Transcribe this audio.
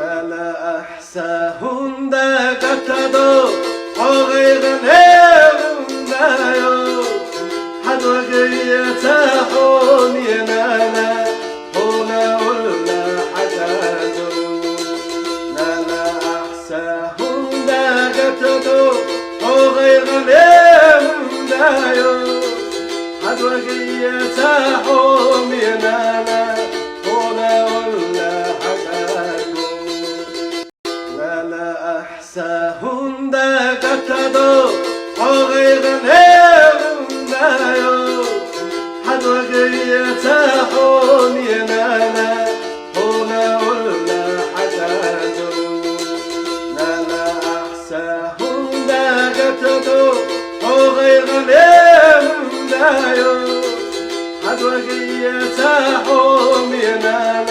لا لا أحساهن دا كتدو حغيغنهم دايو حد وقيتهم ينالا هنا ولا حدادو لا لا أحساهن دا كتدو حغيغنهم دايو حد وقيتهم ينالا أحساهن دا كتدو حغيغنهم دايو حد وقيتهم ينالا هنا ولا حدادو لا لا أحساهن دا كتدو حغيغنهم دايو حد وقيتهم ينالا